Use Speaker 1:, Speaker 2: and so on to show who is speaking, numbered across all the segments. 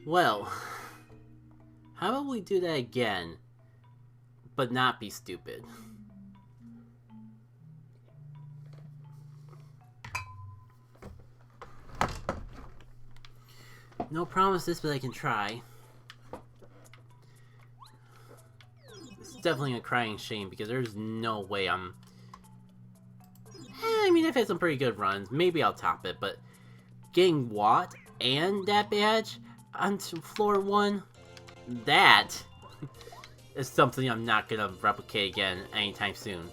Speaker 1: Well, how about we do that again, but not be stupid? No promises, but I can try. It's definitely a crying shame because there's no way I'm... I mean, I've had some pretty good runs. Maybe I'll top it, but getting Watt and that badge on floor 1, that is something I'm not gonna replicate again anytime soon.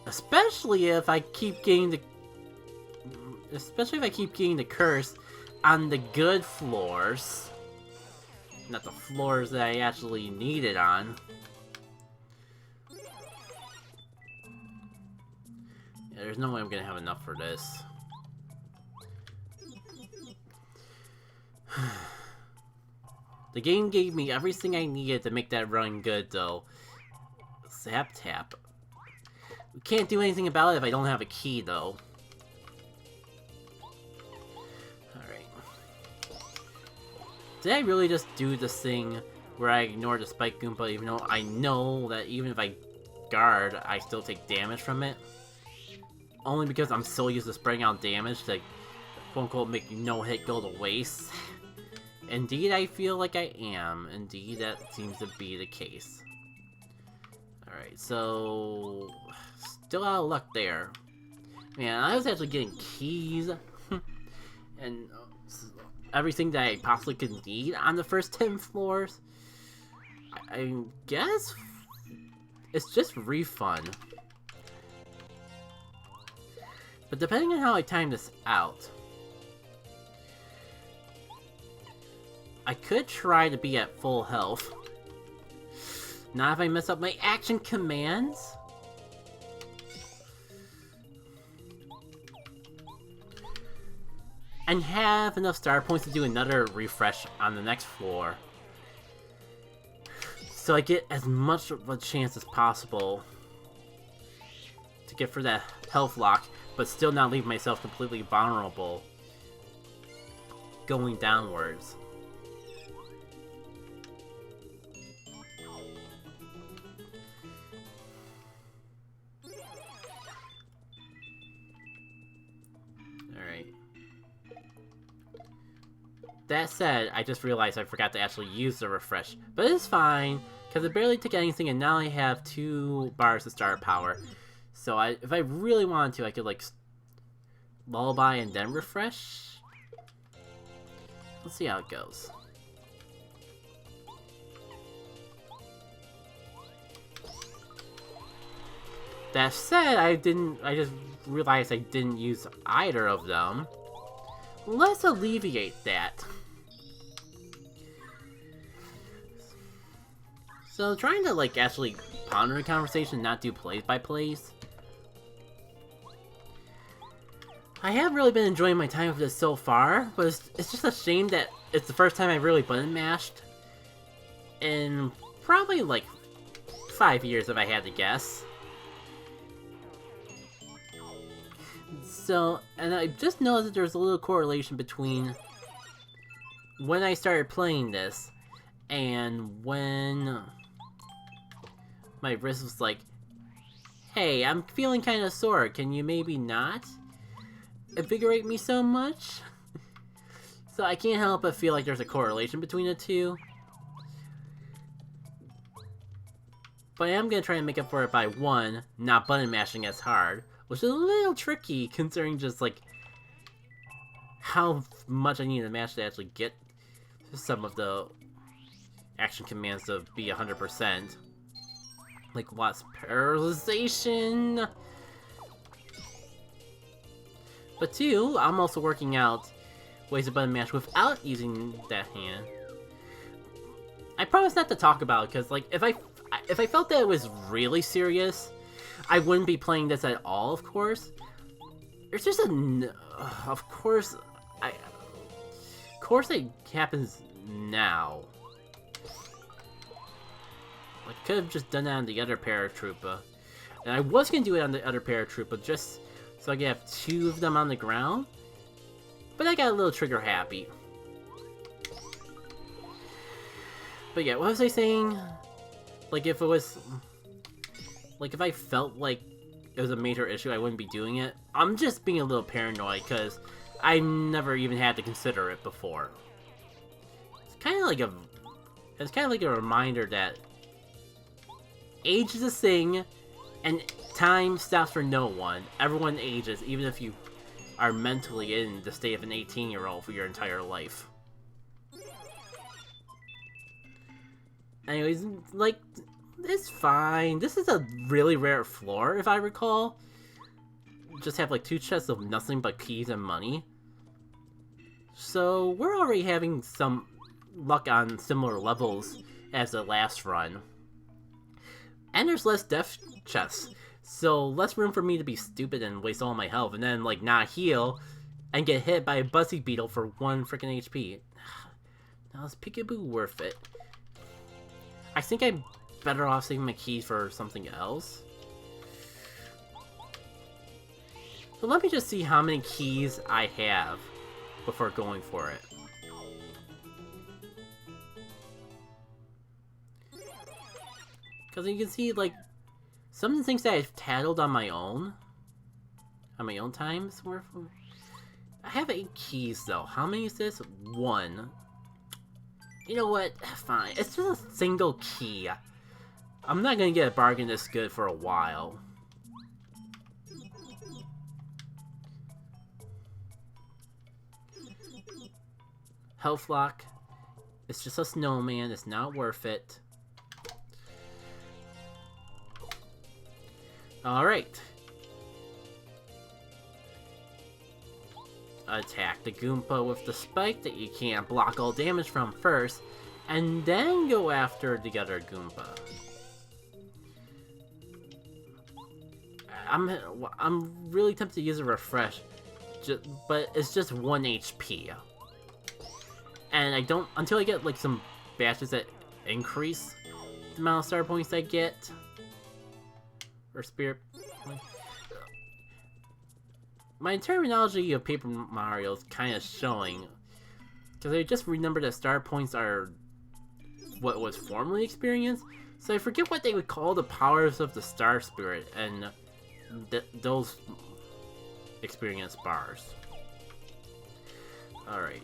Speaker 1: Especially if I keep getting the curse on the good floors. Not the floors that I actually need it on. Yeah, there's no way I'm gonna have enough for this. The game gave me everything I needed to make that run good, though. Zap tap. We can't do anything about it if I don't have a key, though. Alright. Did I really just do this thing where I ignore the Spike Goomba even though I know that even if I guard, I still take damage from it? Only because I'm so used to spreading out damage to, quote-unquote, make no-hit go to waste? Indeed, I feel like I am. Indeed, that seems to be the case. Alright, so... still out of luck there. Man, I was actually getting keys. And everything that I possibly could need on the first 10 floors. I guess... it's just refund. But depending on how I time this out... I could try to be at full health. Not if I mess up my action commands. And have enough star points to do another refresh on the next floor. So I get as much of a chance as possible to get for that health lock, but still not leave myself completely vulnerable going downwards. That said, I just realized I forgot to actually use the refresh, but it's fine, because it barely took anything and now I have 2 bars of star power. So if I really wanted to, I could like lullaby and then refresh. Let's see how it goes. That said, I just realized I didn't use either of them. Let's alleviate that. So trying to like actually ponder a conversation, not do plays by plays. I have really been enjoying my time with this so far, but it's just a shame that it's the first time I really button mashed in probably like 5 years if I had to guess. So, and I just noticed that there's a little correlation between when I started playing this and when my wrist was like, hey, I'm feeling kind of sore, can you maybe not invigorate me so much? So I can't help but feel like there's a correlation between the two. But I am going to try and make up for it by, 1, not button mashing as hard, which is a little tricky considering just like how much I need to mash to actually get some of the action commands to be 100%. Like Watt's paralyzation. But 2, I'm also working out ways to button mash without using that hand. I promise not to talk about it, because like if I felt that it was really serious, I wouldn't be playing this at all, of course. There's just of course it happens now. I could have just done that on the other paratrooper. And I was going to do it on the other paratrooper just so I could have 2 of them on the ground. But I got a little trigger happy. But yeah, what was I saying? Like, if it was... Like, if I felt like it was a major issue, I wouldn't be doing it. I'm just being a little paranoid, because I never even had to consider it before. It's kind of like a... It's kind of like a reminder that age is a thing, and time stops for no one. Everyone ages, even if you are mentally in the state of an 18-year-old for your entire life. Anyways, like, it's fine. This is a really rare floor, if I recall. Just have like 2 chests of nothing but keys and money. So we're already having some luck on similar levels as the last run. And there's less death chests, so less room for me to be stupid and waste all my health and then like not heal and get hit by a Buzzy Beetle for 1 freaking HP. Now is Peekaboo worth it? I think I'm better off saving my keys for something else. So let me just see how many keys I have before going for it. Because you can see, like, some of the things that I've tattled on my own times. I have 8 keys, though. How many is this? 1. You know what? Fine. It's just a single key. I'm not gonna get a bargain this good for a while. Health lock. It's just a snowman. It's not worth it. Alright. Attack the Goomba with the spike that you can't block all damage from first, and then go after the other Goomba. I'm really tempted to use a refresh, but it's just 1 HP. And I don't, until I get like some badges that increase the amount of star points I get. Or spirit points. My terminology of Paper Mario is kind of showing. Because I just remember that star points are what was formerly experienced. So I forget what they would call the powers of the Star Spirit and those experience bars. Alright.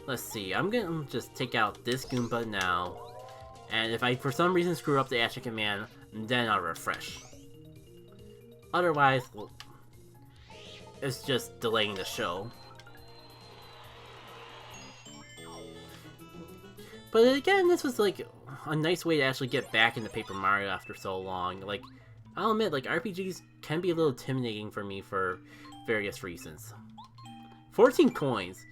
Speaker 1: Let's see, I'm gonna just take out this Goomba now. And if I for some reason screw up the action command, then I'll refresh. Otherwise, well, it's just delaying the show. But again, this was like a nice way to actually get back into Paper Mario after so long. Like, I'll admit, like, RPGs can be a little intimidating for me for various reasons. 14 coins.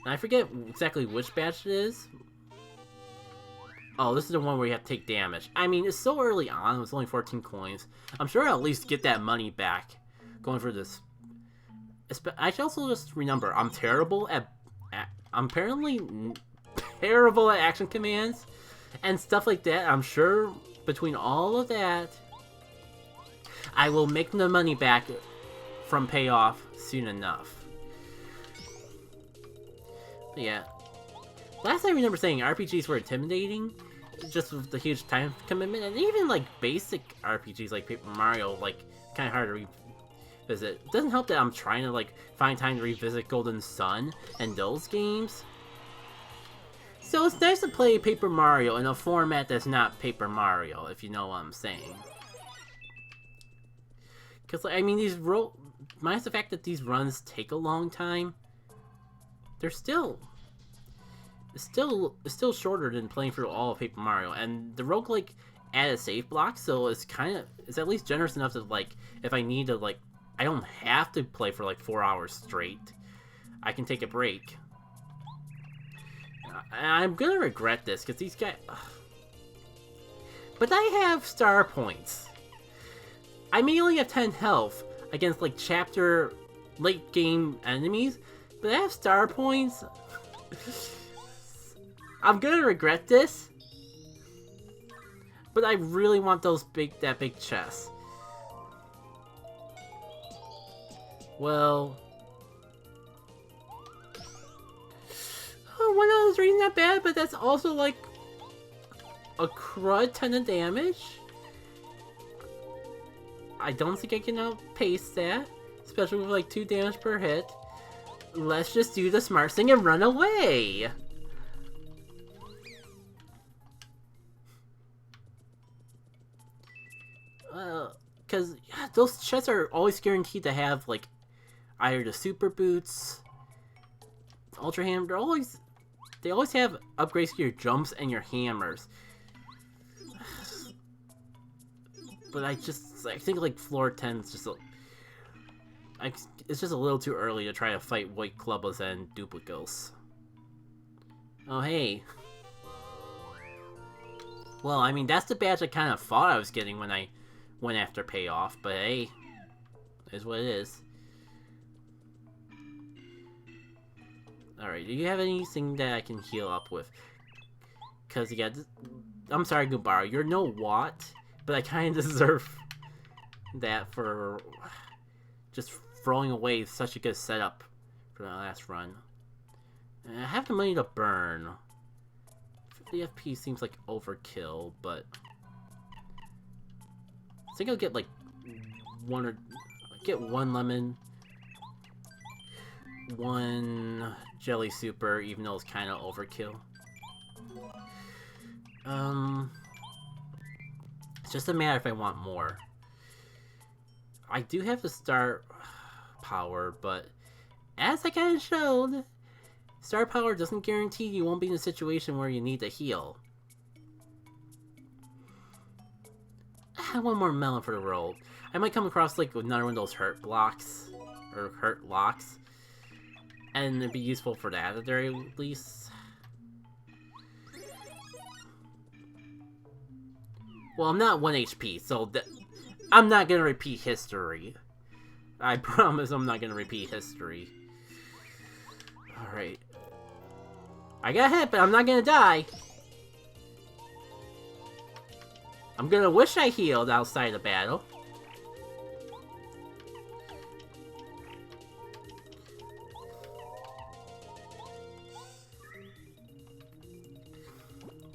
Speaker 1: And I forget exactly which badge it is. Oh, this is the one where you have to take damage. I mean, it's so early on, it was only 14 coins. I'm sure I'll at least get that money back going for this. I should also just remember, I'm terrible at I'm apparently terrible at action commands and stuff like that. I'm sure between all of that, I will make the money back from payoff soon enough. But yeah. Last I remember saying RPGs were intimidating, just with the huge time commitment, and even like basic RPGs like Paper Mario, like kind of hard to revisit. It doesn't help that I'm trying to like find time to revisit Golden Sun and those games. So it's nice to play Paper Mario in a format that's not Paper Mario, if you know what I'm saying. Because like, I mean, minus the fact that these runs take a long time, they're still. It's still shorter than playing through all of Paper Mario, and the roguelike added save block, so it's at least generous enough that like if I need to like I don't have to play for like 4 hours straight. I can take a break. I'm gonna regret this because these guys. Ugh. But I have star points. I may only have 10 health against like chapter late game enemies, but I have star points. I'm gonna regret this, but I really want that big chest. Well, one defense rating not bad, but that's also like a crud ton of damage. I don't think I can outpace that, especially with like 2 damage per hit. Let's just do the smart thing and run away! Because those chests are always guaranteed to have like either the super boots, ultra hammer. They always have upgrades to your jumps and your hammers. But I think like floor 10 is just it's just a little too early to try to fight white clubbers and duplicates. Oh hey. Well, I mean that's the badge I kind of thought I was getting when I went after payoff, but hey, it is what it is. Alright, do you have anything that I can heal up with? Because, yeah, I'm sorry, Gumbaro, you're no Watt, but I kind of deserve that for just throwing away such a good setup for the last run. And I have the money to burn. 50 FP seems like overkill, but I think I'll get like one lemon, 1 jelly super, even though it's kind of overkill. It's just a matter if I want more. I do have the star power, but as I kind of showed, star power doesn't guarantee you won't be in a situation where you need to heal. I have 1 more melon for the roll. I might come across like another one of those hurt blocks, or hurt locks, and it'd be useful for that at the very least. Well, I'm not 1 HP, so I'm not gonna repeat history. I promise I'm not gonna repeat history. Alright. I got hit, but I'm not gonna die. I'm gonna wish I healed outside the battle.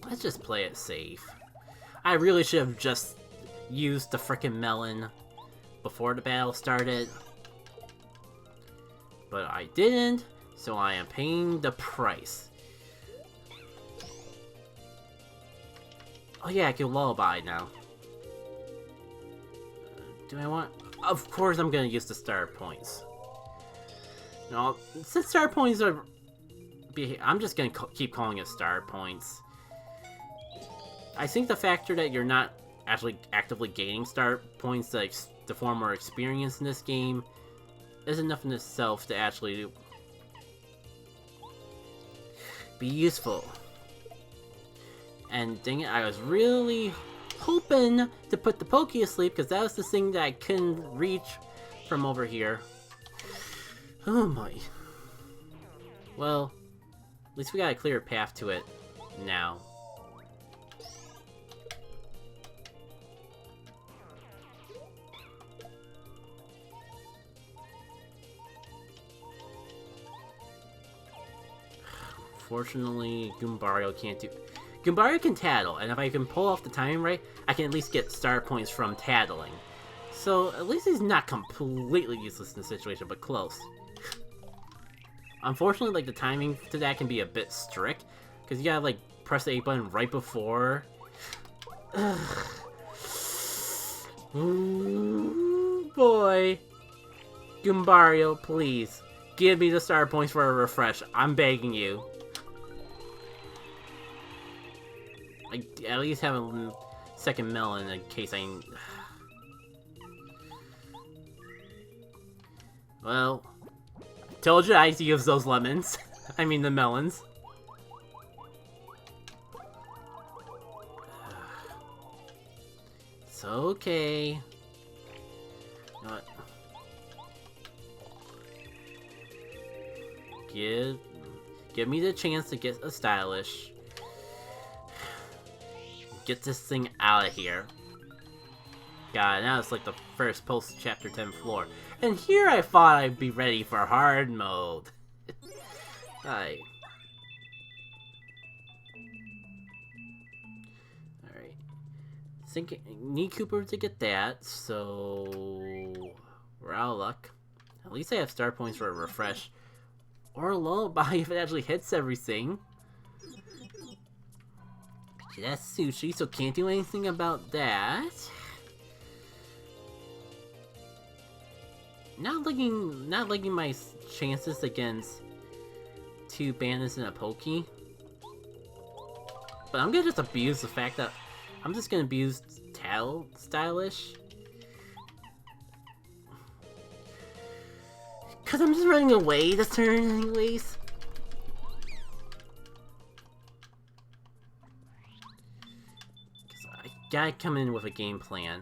Speaker 1: Let's just play it safe. I really should have just used the frickin' melon before the battle started. But I didn't, so I am paying the price. Oh yeah, I can lullaby now. Do I want... Of course I'm gonna use the star points. No, since star points are... I'm just gonna keep calling it star points. I think the factor that you're not actually actively gaining star points to form more experience in this game is enough in itself to actually be useful. And dang it, I was really hoping to put the Pokey asleep because that was the thing that I couldn't reach from over here. Oh my. Well, at least we got a clear path to it now. Fortunately, Goombario can't do... Goombario can tattle, and if I can pull off the timing right, I can at least get star points from tattling. So, at least he's not completely useless in the situation, but close. Unfortunately, like, the timing to that can be a bit strict, because you gotta, like, press the A button right before... Ooh, boy. Goombario, please. Give me the star points for a refresh. I'm begging you. I at least have a second melon in case I... Well... Told you I'd use those lemons. I mean the melons. It's okay. You know what? Give me the chance to get a stylish. Get this thing out of here. God, now it's like the first post-Chapter 10 floor. And here I thought I'd be ready for hard mode. Alright. Need Cooper to get that, so we're out of luck. At least I have star points for a refresh. Or a lullaby if it actually hits everything. That's sushi, so can't do anything about that. Not liking my chances against 2 bandits and a pokey. But I'm gonna just abuse the fact that I'm just gonna abuse Tattle Stylish. Cause I'm just running away this turn anyways. Cause I gotta come in with a game plan.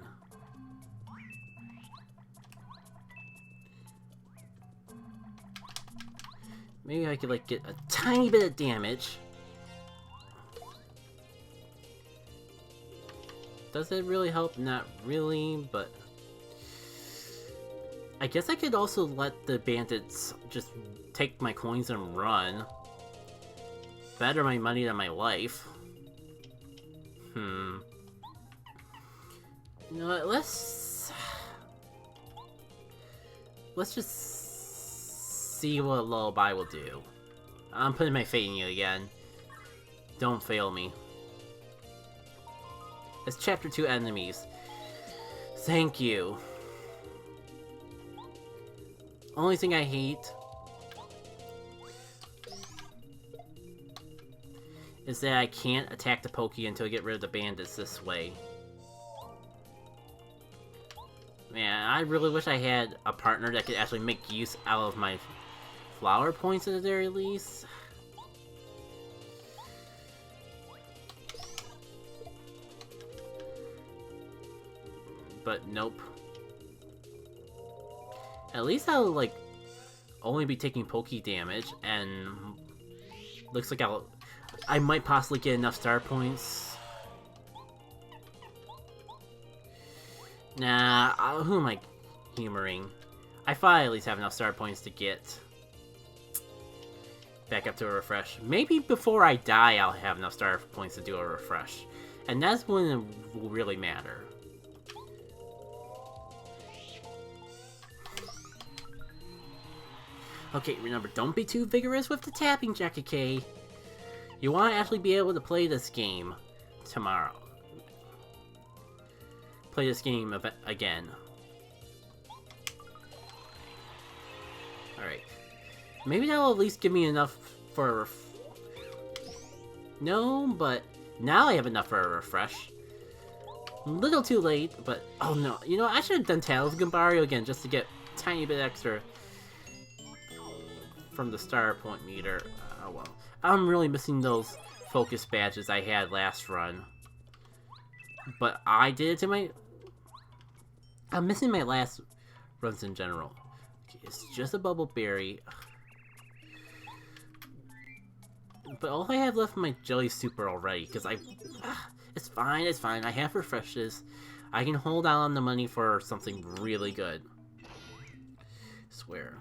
Speaker 1: Maybe I could like get a tiny bit of damage. Does it really help? Not really, but I guess I could also let the bandits just take my coins and run. Better my money than my life. You know what, let's just see what Lullaby will do. I'm putting my faith in you again. Don't fail me. It's Chapter 2 enemies. Thank you. Only thing I hate is that I can't attack the Pokey until I get rid of the bandits this way. Man, I really wish I had a partner that could actually make use out of my flower points at the very least. But nope. At least I'll like only be taking pokey damage, and looks like I might possibly get enough star points. Nah, who am I humoring? I thought I at least have enough star points to get back up to a refresh. Maybe before I die I'll have enough star points to do a refresh. And that's when it will really matter. Okay, remember, don't be too vigorous with the tapping, Jackie K. You want to actually be able to play this game tomorrow. Play this game again. Alright. Maybe that'll at least give me enough for a No, but now I have enough for a refresh. A little too late, but oh no. You know, I should have done Tails Gambario again just to get a tiny bit extra from the star point meter. Oh well. I'm really missing those focus badges I had last run. But I did it to my... I'm missing my last runs in general. Okay, it's just a bubble berry. But all I have left is my jelly super already, because it's fine, it's fine. I have refreshes. I can hold out on the money for something really good. Swear.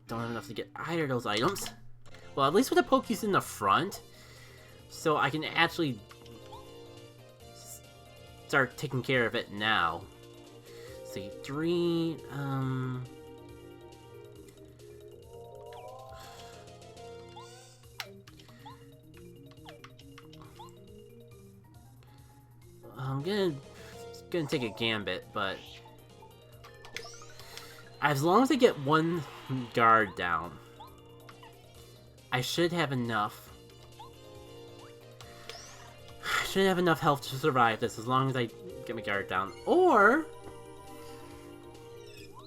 Speaker 1: Don't have enough to get either of those items. Well, at least with the Pokeys in the front, so I can actually start taking care of it now. See, 3, I'm gonna take a gambit, but as long as I get one guard down, I should have enough. I should have enough health to survive this as long as I get my guard down. Or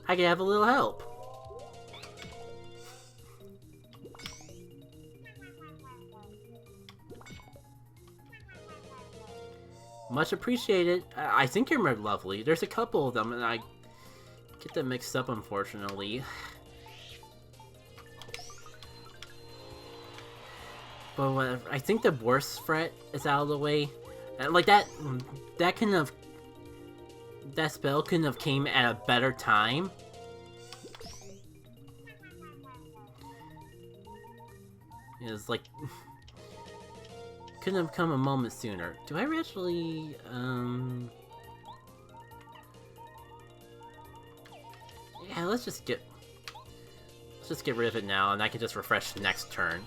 Speaker 1: I can have a little help. Much appreciated. I think you're lovely. There's a couple of them, and I get them mixed up, unfortunately. But whatever. I think the worst threat is out of the way. Like that couldn't have... That spell couldn't have came at a better time. It's like... Couldn't have come a moment sooner. Do I actually, yeah, let's just get rid of it now, and I can just refresh next turn.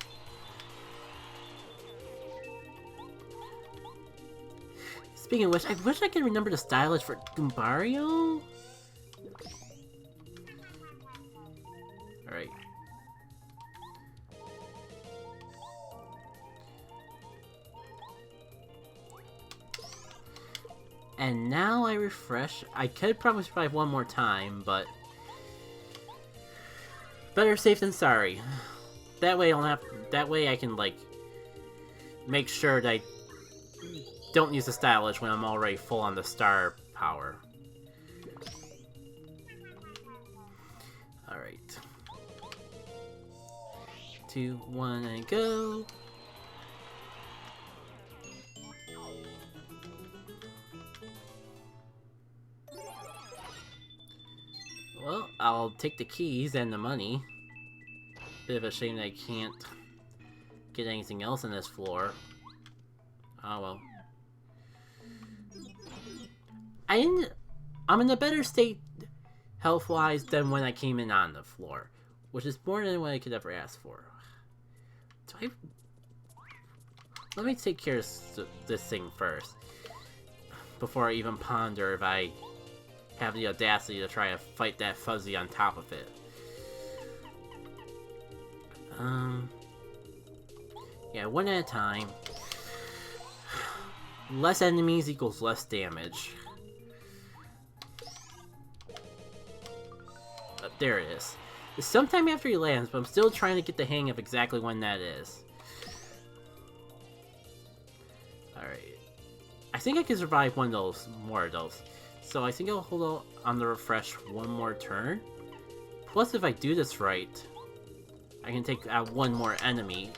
Speaker 1: Speaking of which, I wish I could remember the stylage for Goombario. Alright. And now I refresh. I could probably survive one more time, but better safe than sorry. That way I can, like, make sure that I don't use the stylage when I'm already full on the star power. Alright. 2, 1, and go! Well, I'll take the keys and the money. Bit of a shame that I can't get anything else on this floor. Oh well. I'm in a better state health-wise than when I came in on the floor, which is more than what I could ever ask for. Let me take care of this thing first, before I even ponder if I have the audacity to try to fight that fuzzy on top of it. Yeah, one at a time. Less enemies equals less damage. There it is. It's sometime after he lands, but I'm still trying to get the hang of exactly when that is. Alright. I think I can survive one of those, more of those. So I think I'll hold on the refresh one more turn. Plus, if I do this right, I can take out one more enemy.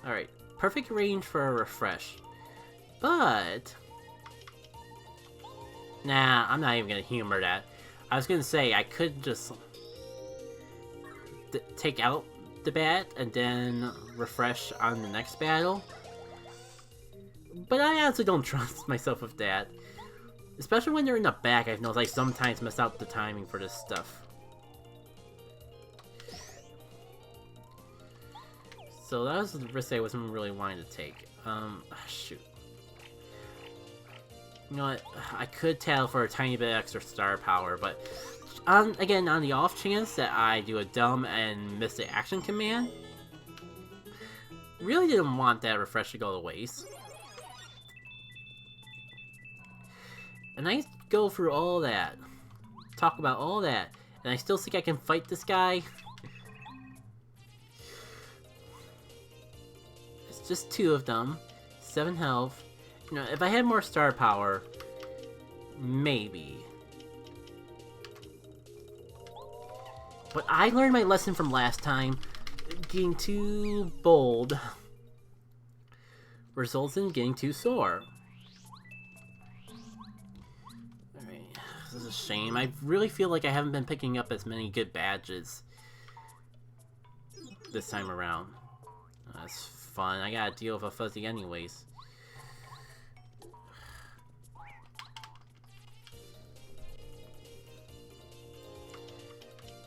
Speaker 1: Alright, perfect range for a refresh. But nah, I'm not even gonna humor that. I was gonna say I could just take out the bat and then refresh on the next battle. But I honestly don't trust myself with that. Especially when they're in the back, I've noticed I sometimes mess out the timing for this stuff. So that was the risk I wasn't really wanting to take. Shoot. You know what? I could tell for a tiny bit extra star power, but again, on the off chance that I do a dumb and miss the action command, really didn't want that refresh to go to waste. And I go through all that, talk about all that, and I still think I can fight this guy. It's just 2 of them, 7 health. You know, if I had more star power, maybe. But I learned my lesson from last time. Getting too bold results in getting too sore. Alright, this is a shame. I really feel like I haven't been picking up as many good badges this time around. That's fun. I gotta deal with a fuzzy anyways.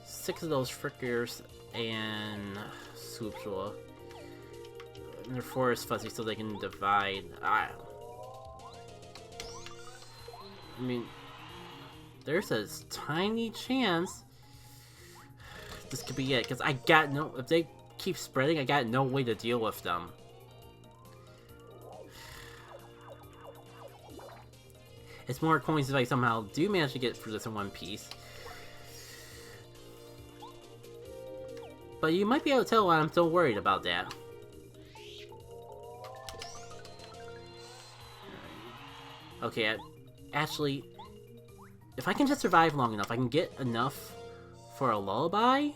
Speaker 1: Six of those frickers and Swoopsula. And their 4 is fuzzy so they can divide. I mean, there's a tiny chance this could be it, because I got no. If they keep spreading, I got no way to deal with them. It's more coins if I somehow do manage to get through this in one piece. But you might be able to tell why I'm still worried about that. Okay, actually, if I can just survive long enough, I can get enough for a lullaby.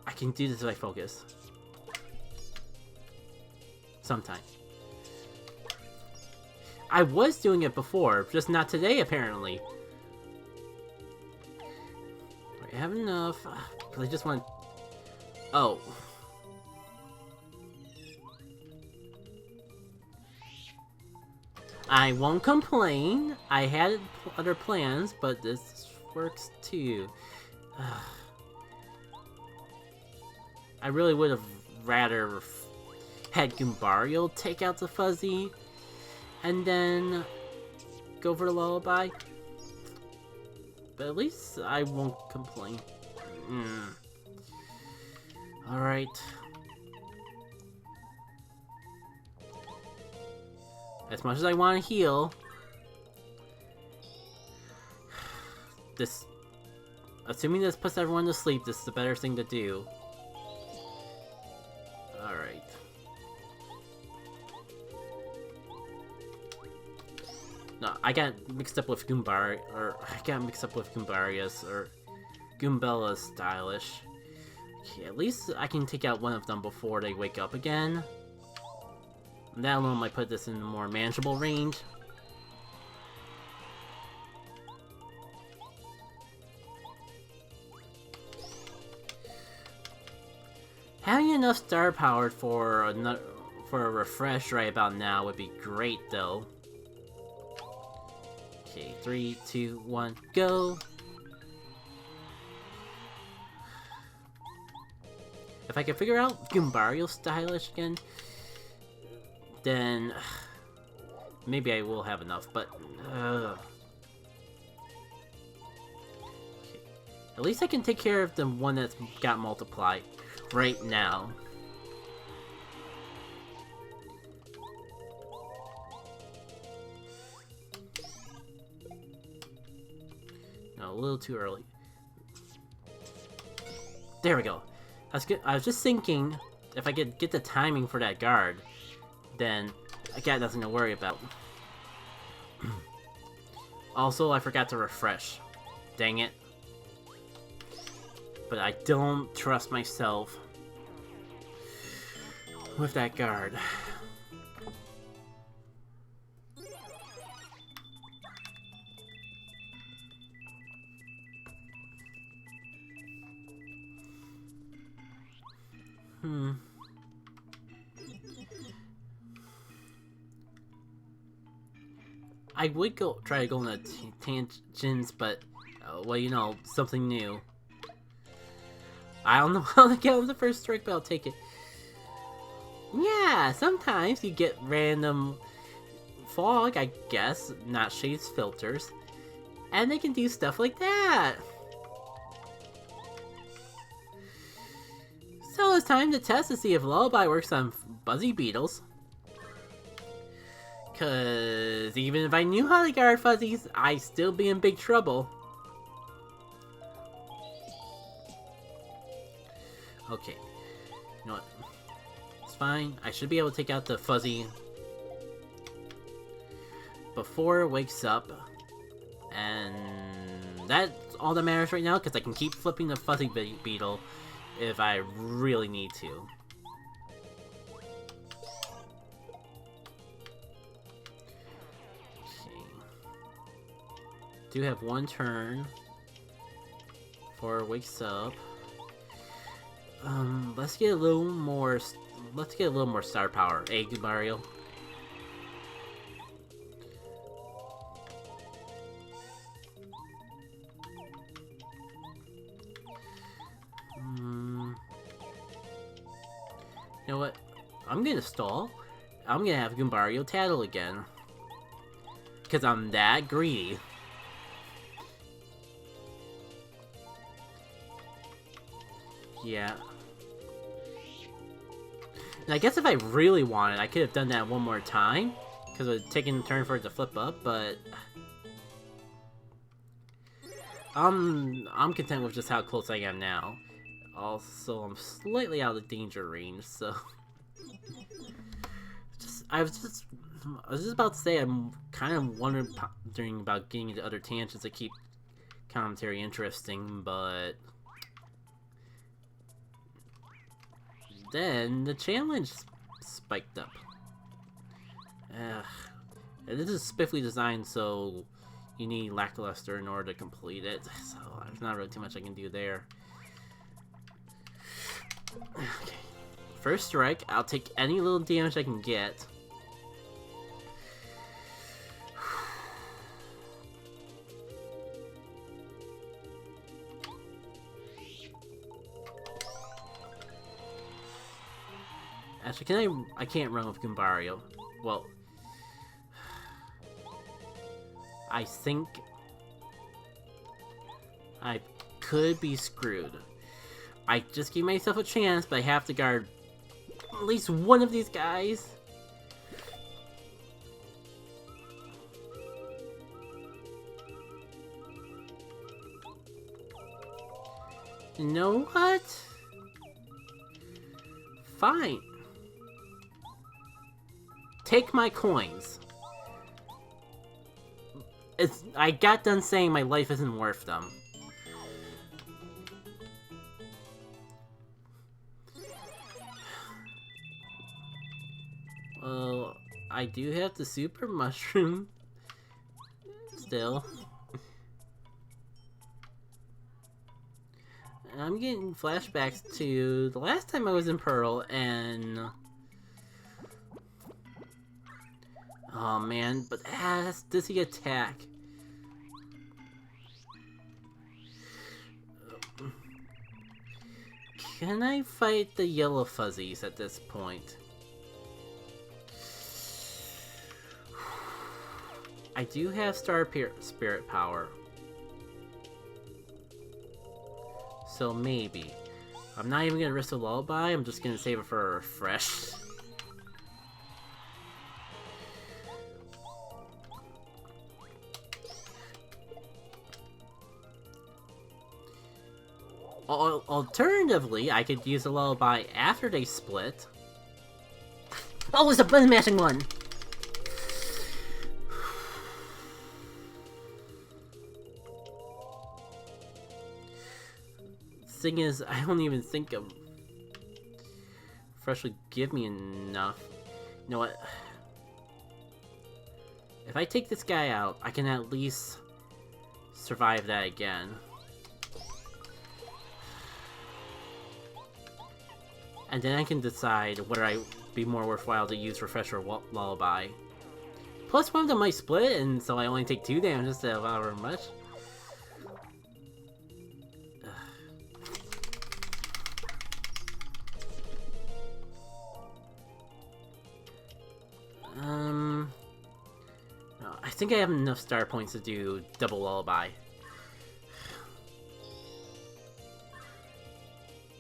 Speaker 1: I can do this if I focus. Sometimes. I was doing it before, just not today, apparently. I have enough. I just want... Oh. I won't complain. I had other plans, but this works too. I really would have rather had Goombario take out the Fuzzy and then go for the Lullaby. But at least I won't complain. Alright. As much as I want to heal, this... Assuming this puts everyone to sleep, this is the better thing to do. Alright. No, I got mixed up with Goombarius, or Goombella's stylish. Okay, at least I can take out one of them before they wake up again. That alone might put this in a more manageable range. Having enough star power for a refresh right about now would be great, though. Okay, 3, 2, 1, go! If I can figure out Goombario's stylish again, then maybe I will have enough, but okay. At least I can take care of the one that's got multiply right now. No, a little too early. There we go. I was just thinking, if I could get the timing for that guard, then I got nothing to worry about. Also, I forgot to refresh. Dang it. But I don't trust myself with that guard. I would try to go on the tangents, but well, you know, something new. I don't know how to get on the first strike, but I'll take it. Yeah, sometimes you get random fog, I guess, not shades filters, and they can do stuff like that. So it's time to test to see if Lullaby works on Buzzy Beetles. Cause even if I knew how to guard Fuzzies, I'd still be in big trouble. Okay, you know what? It's fine. I should be able to take out the Fuzzy before it wakes up. And that's all that matters right now, because I can keep flipping the Fuzzy Beetle if I really need to. Do have one turn before it wakes up. Let's get a little more star power. Hey, Goombario. You know what? I'm gonna stall. I'm gonna have Goombario tattle again. Because I'm that greedy. Yeah. And I guess if I really wanted, I could have done that one more time. Because it would take a turn for it to flip up, but... I'm content with just how close I am now. Also, I'm slightly out of danger range, so... I was just about to say, I'm kind of wondering about getting into other tangents to keep commentary interesting, but... Then the challenge spiked up. This is specifically designed so you need Lackluster in order to complete it, so there's not really too much I can do there. Okay. First strike, I'll take any little damage I can get. Actually, I can't run with Goombario. Well, I think I could be screwed. I just gave myself a chance, but I have to guard at least one of these guys. You know what? Fine. Take my coins. I got done saying my life isn't worth them. Well, I do have the super mushroom. Still. I'm getting flashbacks to the last time I was in Pearl, and... oh man, but that's Dizzy Attack. Can I fight the yellow fuzzies at this point? I do have Spirit Power. So maybe. I'm not even gonna risk a Lullaby, I'm just gonna save it for a refresh. Alternatively, I could use a Lullaby after they split. Oh, it's a button mashing one! Thing is, I don't even think a fresh would give me enough. You know what? If I take this guy out, I can at least survive that again. And then I can decide whether I'd be more worthwhile to use Refresh or Lullaby. Plus, one of them might split, and so I only take 2 damage instead of however much. No, I think I have enough star points to do double Lullaby.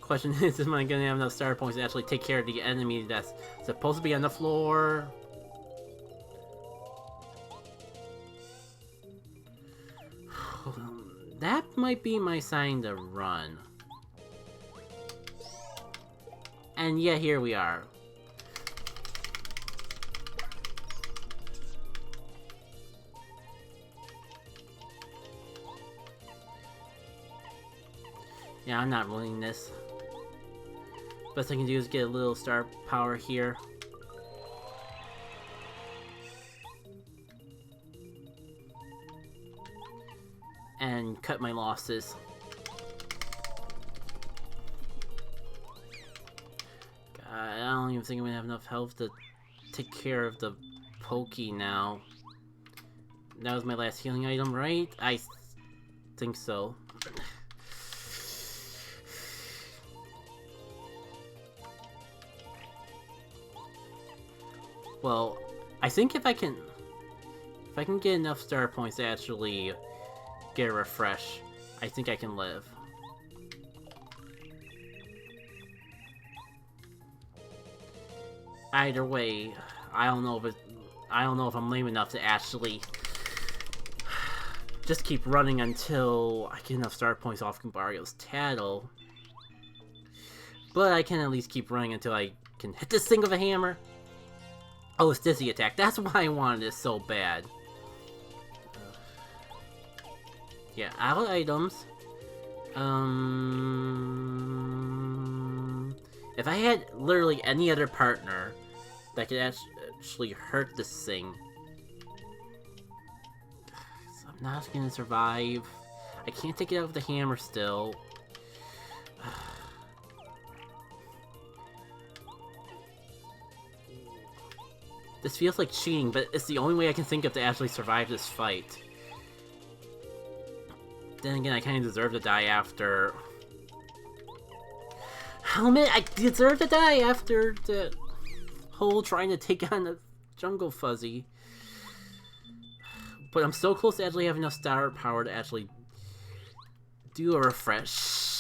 Speaker 1: Question is, am I gonna have enough star points to actually take care of the enemy that's supposed to be on the floor? That might be my sign to run. And yeah, here we are. Yeah, I'm not winning this. Best I can do is get a little star power here. And cut my losses. God, I don't even think I'm gonna have enough health to take care of the Pokey now. That was my last healing item, right? I think so. Well, I think if I can get enough star points to actually get a refresh, I think I can live. Either way, I don't know if I'm lame enough to actually just keep running until I get enough star points off Goombario's Tattle. But I can at least keep running until I can hit this thing with a hammer. Oh, it's Dizzy Attack. That's why I wanted this so bad. Yeah, out of items. If I had literally any other partner that could actually hurt this thing, Not gonna survive. I can't take it out with the hammer still. This feels like cheating, but it's the only way I can think of to actually survive this fight. Then again, I kind of deserve to die after... Oh man, I deserve to die after the whole trying to take on the Jungle Fuzzy. But I'm so close to actually having enough star power to actually do a refresh.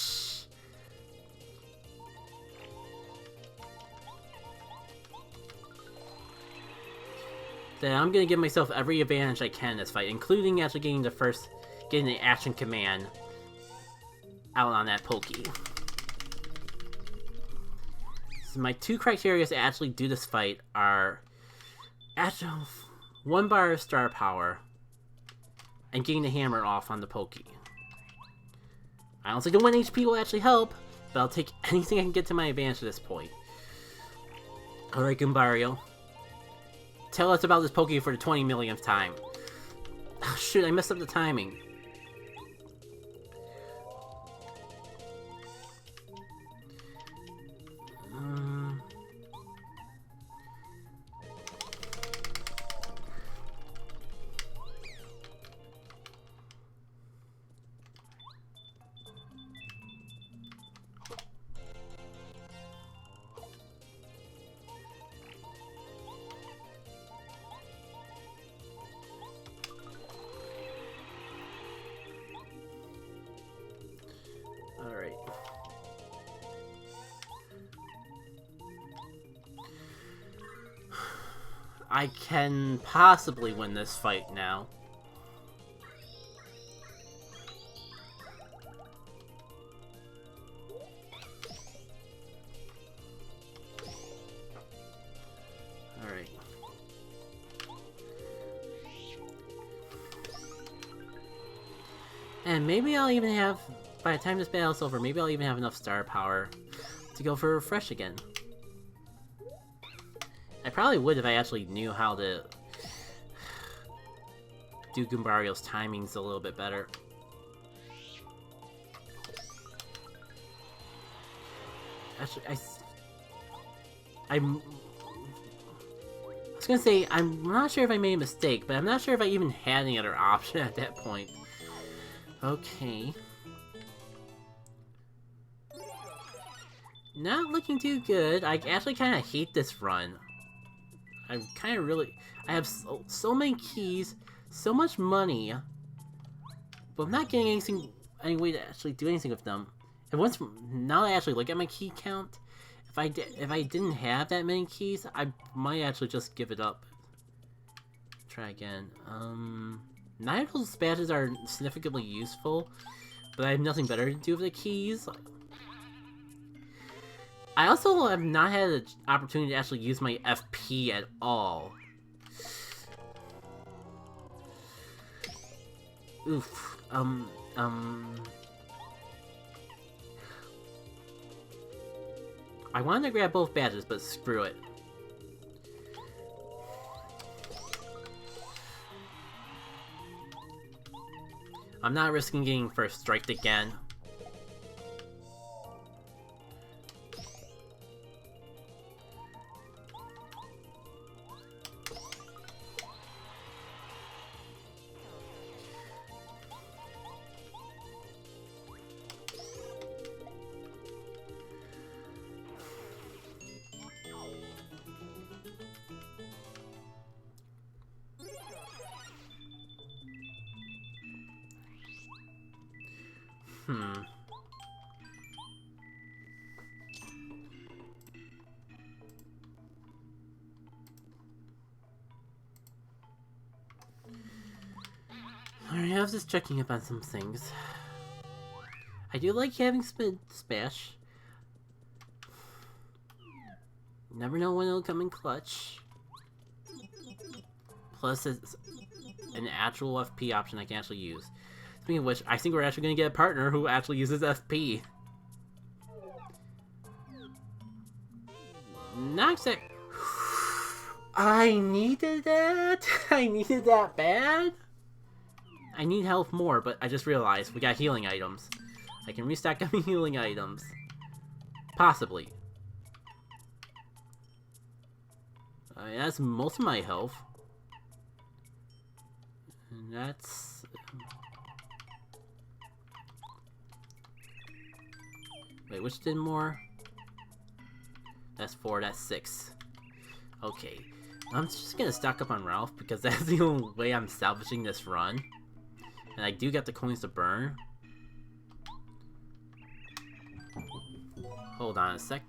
Speaker 1: Then I'm gonna give myself every advantage I can in this fight, including actually getting the action command out on that Pokey. So my two criteria to actually do this fight are 1 bar of star power and getting the hammer off on the Pokey. I don't think the 1 HP will actually help, but I'll take anything I can get to my advantage at this point. Alright, Goombario. Tell us about this Pokey for the 20 millionth time. Oh, shoot, I messed up the timing. Alright. I can possibly win this fight now. Alright. And maybe I'll even have, by the time this battle's over, maybe I'll even have enough star power to go for a refresh again. I probably would if I actually knew how to do Goombario's timings a little bit better. Actually, I was gonna say, I'm not sure if I made a mistake, but I'm not sure if I even had any other option at that point. Okay. Not looking too good. I actually kind of hate this run. I have so many keys, so much money, but I'm not getting any way to actually do anything with them. And now that I actually look at my key count, if I didn't have that many keys, I might actually just give it up. Try again. Neither of those badges are significantly useful, but I have nothing better to do with the keys. I also have not had an opportunity to actually use my FP at all. Oof. I wanted to grab both badges, but screw it. I'm not risking getting first striked again. Alright, I was just checking up on some things. I do like having Smash. Never know when it'll come in clutch. Plus, it's an actual FP option I can actually use. Speaking of which, I think we're actually going to get a partner who actually uses FP. Not exact. I needed that. I needed that bad. I need health more, but I just realized we got healing items. I can restock on healing items. Possibly. That's most of my health. And that's... Wait, which did more? That's 4, that's 6. Okay. I'm just gonna stock up on Ralph because that's the only way I'm salvaging this run. And I do get the coins to burn. Hold on a sec.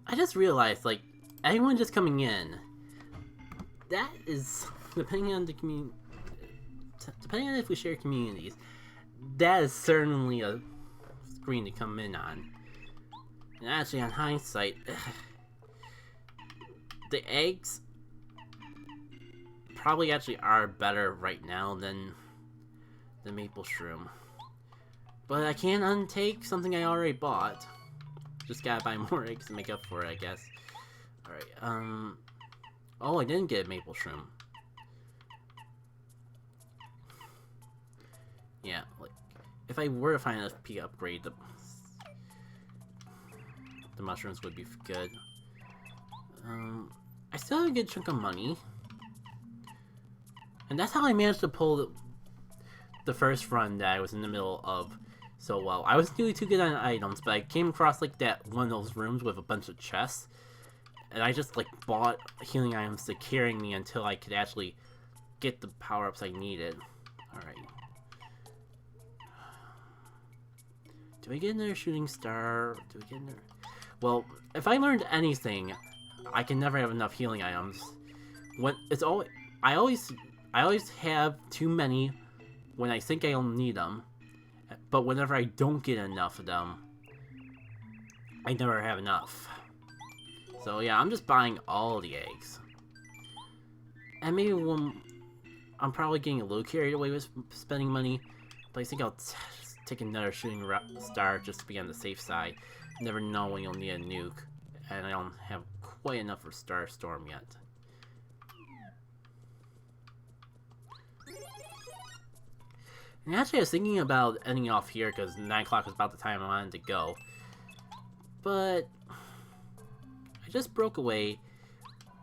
Speaker 1: I just realized, like, anyone just coming in, that is, depending on the community, depending on if we share communities, that is certainly a screen to come in on. And actually, on hindsight, the eggs probably actually are better right now than the maple shroom. But I can't untake something I already bought. Just gotta buy more eggs to make up for it, I guess. Alright, oh, I didn't get a maple shroom. Yeah, like, if I were to find a P upgrade, the mushrooms would be good. I still have a good chunk of money. And that's how I managed to pull the first run that I was in the middle of so well. I wasn't doing too good on items, but I came across like that one of those rooms with a bunch of chests, and I just like bought healing items to carry me until I could actually get the power-ups I needed. Alright. Do I get another shooting star? Do I get another... Well, if I learned anything, I can never have enough healing items. When it's always... I always have too many when I think I'll need them. But whenever I don't get enough of them, I never have enough. So yeah, I'm just buying all the eggs. And maybe I'm probably getting a little carried away with spending money, but I think I'll take another shooting star just to be on the safe side. You never know when you'll need a nuke, and I don't have quite enough for Star Storm yet. And actually, I was thinking about ending off here because 9 o'clock was about the time I wanted to go. But I just broke away.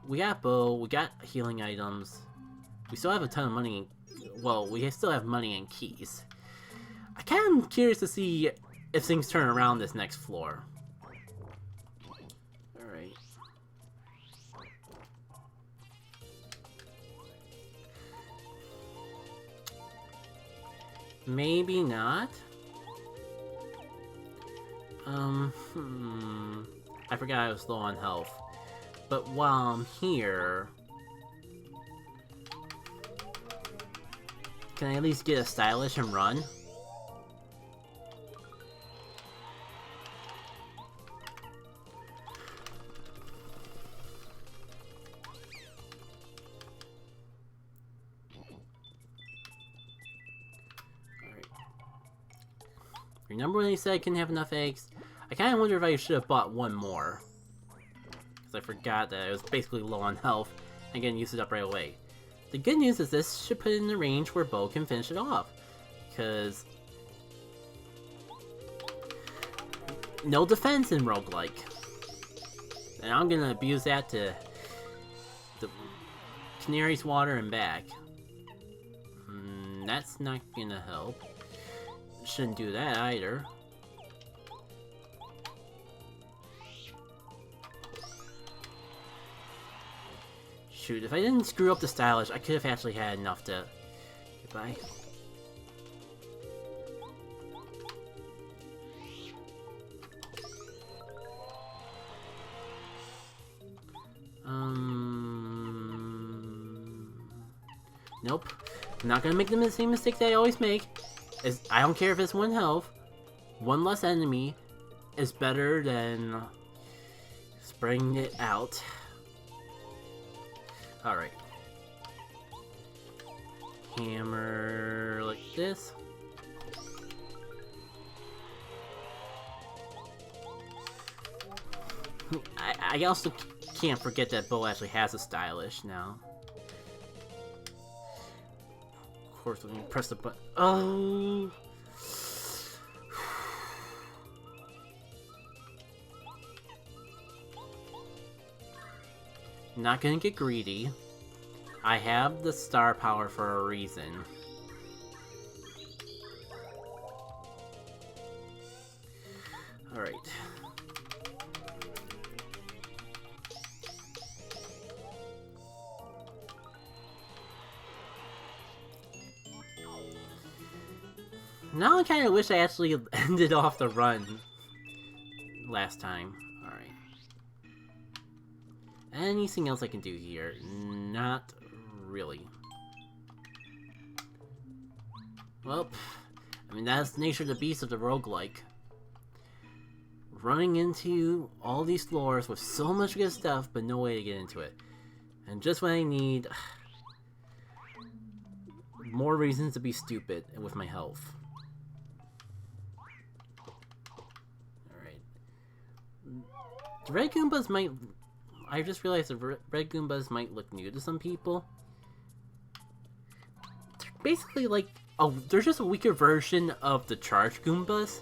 Speaker 1: We got bow, we got healing items. We still have a ton of money. Well, we still have money and keys. I kind of curious to see if things turn around this next floor. Alright. Maybe not. I forgot I was low on health. But while I'm here, can I at least get a stylish and run? Remember when they said I couldn't have enough eggs? I kind of wonder if I should have bought one more. Because I forgot that I was basically low on health and getting used it up right away. The good news is this should put it in the range where Bo can finish it off. Because no defense in Rouge-like. And I'm going to abuse that to the Canary's water and back. and that's not gonna help. Shouldn't do that either. Shoot, if I didn't screw up the stylish, I could have actually had enough to get by. Nope. I'm not gonna make the same mistake that I always make. I don't care if it's 1 health. 1 less enemy is better than spraying it out. Alright. Hammer like this. I also can't forget that Bo actually has a stylish now. Of course, when you press the button. Oh! Not gonna get greedy. I have the star power for a reason. Alright. Now I kind of wish I actually ended off the run last time. Alright. Anything else I can do here? Not really. Well, I mean, that's the nature of the beast of the roguelike. Running into all these floors with so much good stuff, but no way to get into it. And just when I need more reasons to be stupid with my health. Alright. The red Goombas might... I just realized the red Goombas might look new to some people. They're basically like... Oh, they're just a weaker version of the charge Goombas.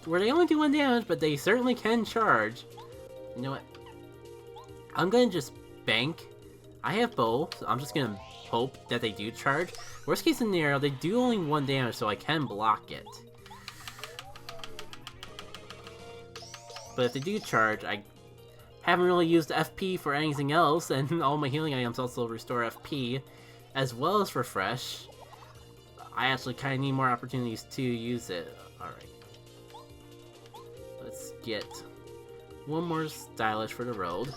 Speaker 1: Where they only do 1 damage, but they certainly can charge. You know what? I'm gonna just bank. I have both, so I'm just gonna hope that they do charge. Worst case scenario, they do only 1 damage, so I can block it. But if they do charge, I haven't really used FP for anything else, and all my healing items also restore FP, as well as refresh. I actually kind of need more opportunities to use it. Alright. Let's get 1 more stylish for the road.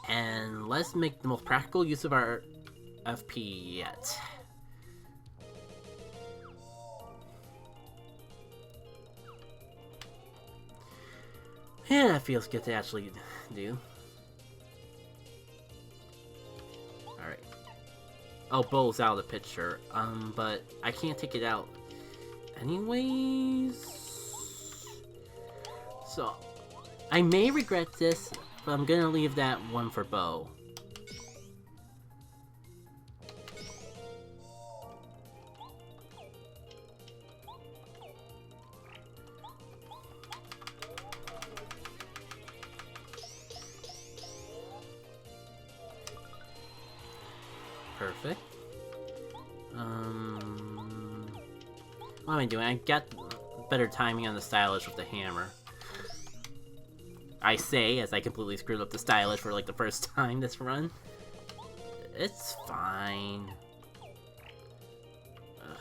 Speaker 1: And let's make the most practical use of our FP yet. Yeah, that feels good to actually do. Alright. Oh, Bo's out of the picture. But I can't take it out anyways. So, I may regret this, but I'm gonna leave that one for Bo. Perfect. What am I doing? I got better timing on the stylish with the hammer. I say, as I completely screwed up the stylish for like the first time this run. It's fine. Ugh.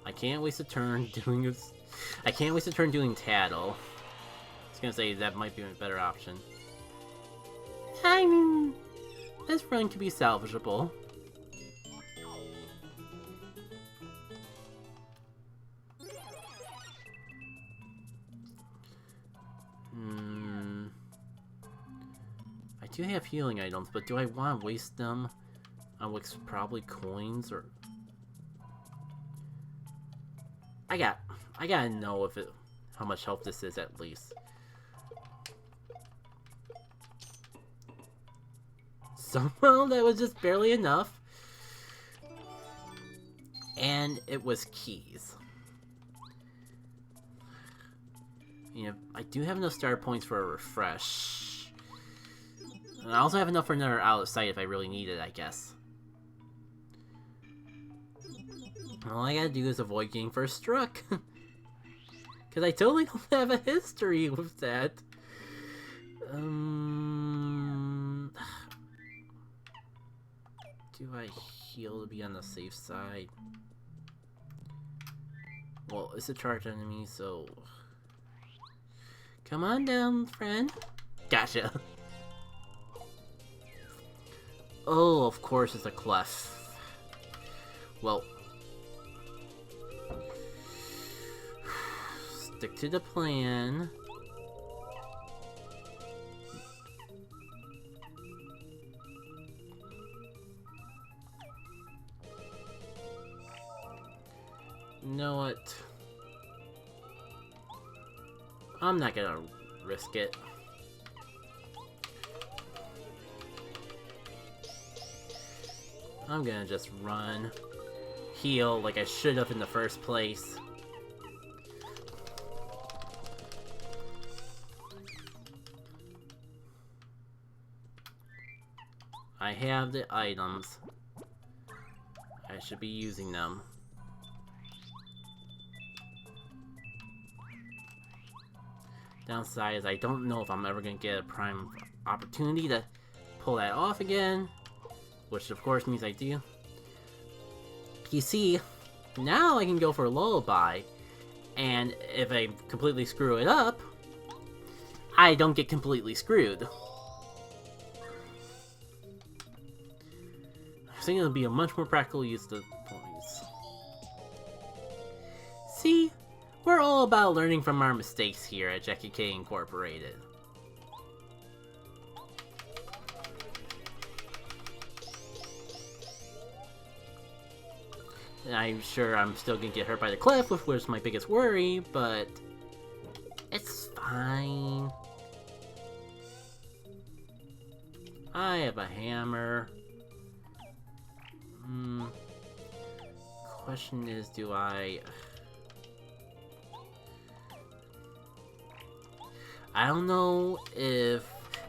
Speaker 1: I can't waste a turn doing this. I can't waste a turn doing Tattle. I was gonna say that might be a better option. I mean, this run could be salvageable. I do have healing items, but do I want to waste them on what's probably coins or... I gotta know if it, how much health this is at least. Somehow that was just barely enough. And it was keys. You know, I do have enough star points for a refresh. And I also have enough for another out of sight if I really need it, I guess. All I gotta do is avoid getting first struck. Because I totally don't have a history with that. Do I heal to be on the safe side? Well, it's a charged enemy, so... Come on down, friend. Gotcha. Oh, of course it's a clef. Well... Stick to the plan. You know what? I'm not gonna risk it. I'm gonna just run. Heal like I should have in the first place. I have the items. I should be using them. Downside is I don't know if I'm ever going to get a prime opportunity to pull that off again. Which of course means I do. You see, now I can go for a lullaby. And if I completely screw it up, I don't get completely screwed. I think it'll be a much more practical use of the points. See? We're all about learning from our mistakes here at Jackie K Incorporated. And I'm sure I'm still gonna get hurt by the cliff, which was my biggest worry, but it's fine. I have a hammer. Question is, do I don't know if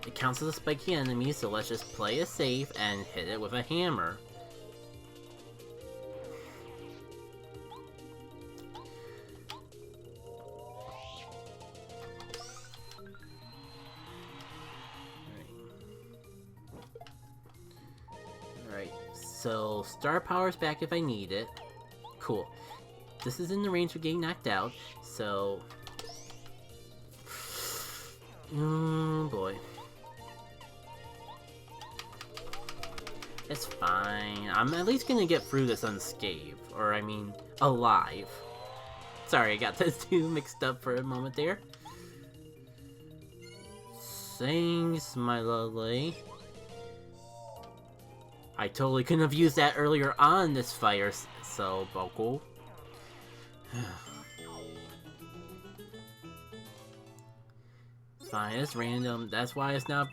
Speaker 1: it counts as a spiky enemy, so let's just play it safe and hit it with a hammer. Alright, so star power's back if I need it. Cool. This is in the range of getting knocked out, so... Oh boy. It's fine. I'm at least gonna get through this unscathed. Or, I mean, alive. Sorry, I got those two mixed up for a moment there. Thanks, my lovely. I totally couldn't have used that earlier on this fire, so vocal. Fine, it's random. That's why it's not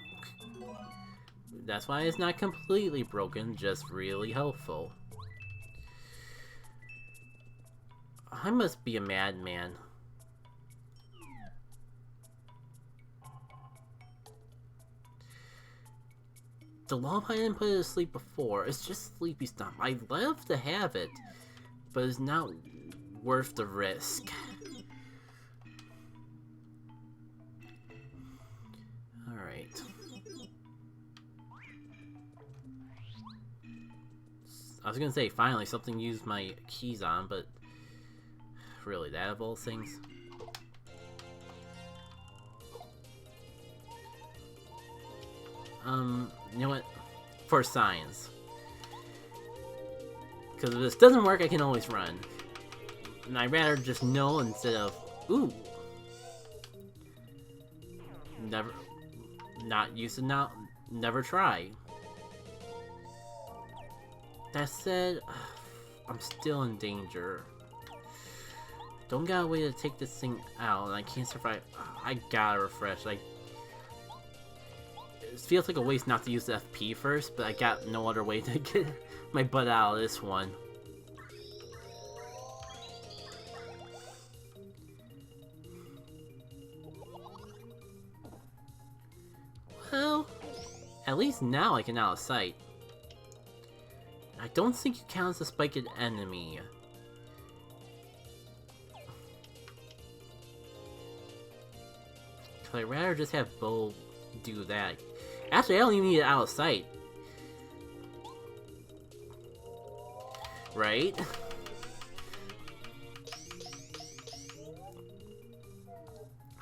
Speaker 1: completely broken, just really helpful. I must be a madman. The lullaby I didn't put it to sleep before. It's just sleepy stuff. I'd love to have it, but it's not worth the risk. Alright. I was gonna say, finally, something to use my keys on, but... Really, that of all things? You know what? For science. Because if this doesn't work, I can always run. And I'd rather just know instead of... Ooh! Never... Not used to not... Never try. That said, I'm still in danger. Don't got a way to take this thing out, and I can't survive. I gotta refresh. Like, it feels like a waste not to use the FP first, but I got no other way to get my butt out of this one. Well, At least now I can out of sight. I don't think you count as a spiked enemy. I'd rather just have Bo do that. Actually, I don't even need it out of sight. Right?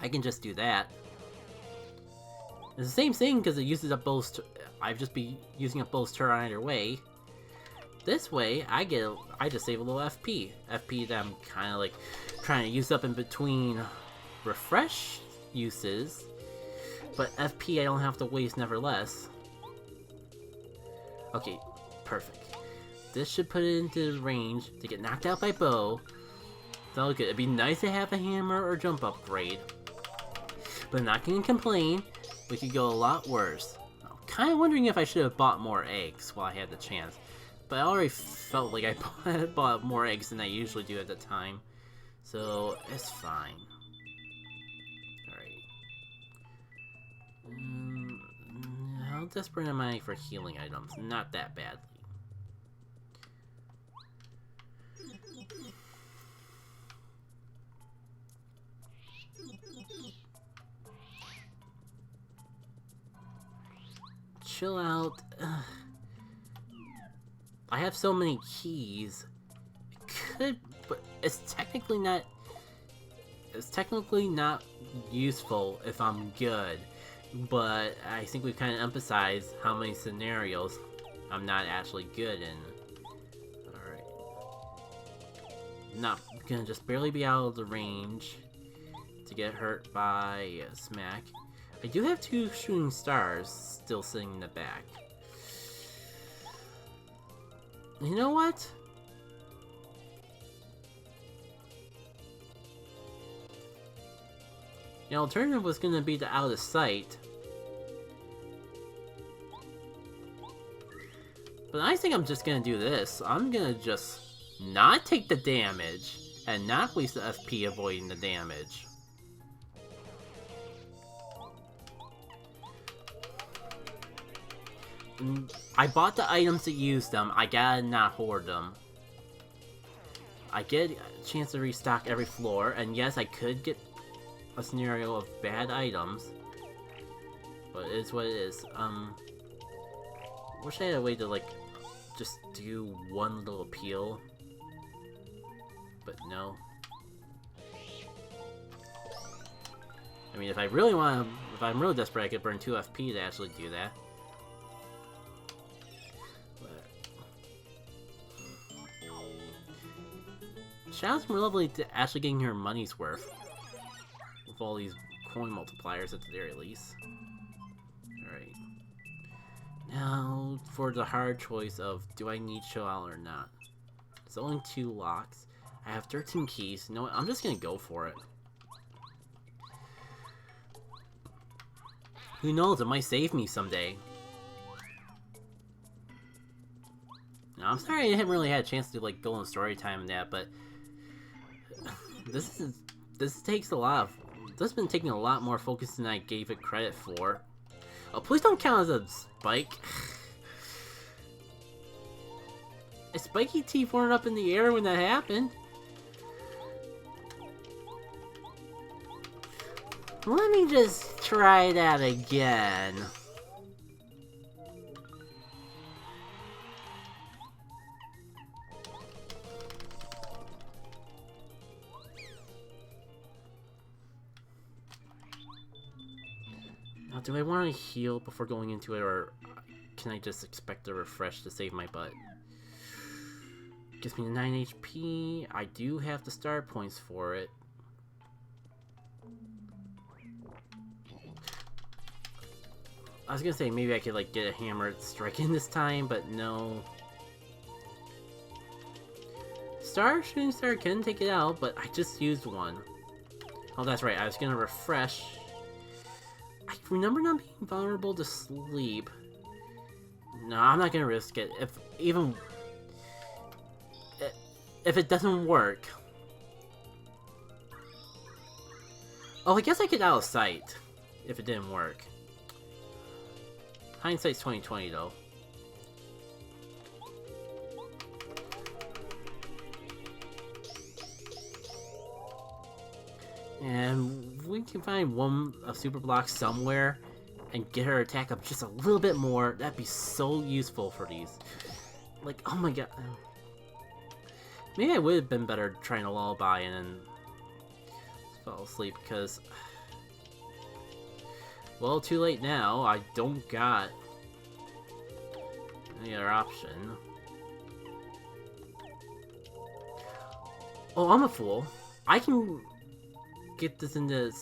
Speaker 1: I can just do that. It's the same thing because it uses up Bo's. I'd just be using up Bo's turn either way. This way, I just save a little FP. FP that I'm kind of like trying to use up in between refresh uses, but FP I don't have to waste nevertheless. Okay, perfect. This should put it into range to get knocked out by Bo. That'll good. It'd be nice to have a hammer or jump upgrade, but I'm not gonna complain. We could go a lot worse. I'm kind of wondering if I should have bought more eggs while I had the chance, but I already felt like I bought more eggs than I usually do at the time, so it's fine. How desperate am I for healing items? Not that badly. Chill out. I have so many keys. It could, but it's technically not. It's technically not useful if I'm good. But I think we've kind of emphasized how many scenarios I'm not actually good in. Alright. Not gonna just barely be out of the range to get hurt by Smack. I do have 2 shooting stars still sitting in the back. You know what? The alternative was gonna be the out of sight. But I think I'm just gonna do this. I'm gonna just not take the damage and not waste the FP avoiding the damage. I bought the items to use them. I gotta not hoard them. I get a chance to restock every floor, and yes, I could get a scenario of bad items, but it is what it is. Wish I had a way to like just do one little appeal, but no. I mean, if I really want to, if I'm really desperate, I could burn 2 FP to actually do that. Shadow's more lovely to actually getting her money's worth with all these coin multipliers at the very least. Alright. Now for the hard choice of do I need chill out or not. There's only 2 locks. I have 13 keys. You know what? I'm just gonna go for it. Who knows? It might save me someday. Now, I'm sorry I haven't really had a chance to like go in story time and that, but this takes a lot of. This has been taking a lot more focus than I gave it credit for. Oh, please don't count as a spike. A spiky teeth weren't up in the air when that happened. Let me just try that again. Now, do I want to heal before going into it, or can I just expect a refresh to save my butt? Gives me 9 HP. I do have the star points for it. I was gonna say maybe I could like get a hammered strike in this time, but no. Shooting star can take it out, but I just used one. Oh, that's right. I was gonna refresh. I remember not being vulnerable to sleep. No, I'm not gonna risk it. If it doesn't work. Oh, I guess I could out of sight if it didn't work. Hindsight's 20/20 though. And we can find a super block somewhere and get her attack up just a little bit more. That'd be so useful for these. Like, oh my god. Maybe I would have been better trying to lullaby and then fall asleep because... Well, too late now. I don't got any other option. Oh, I'm a fool. I can get this into...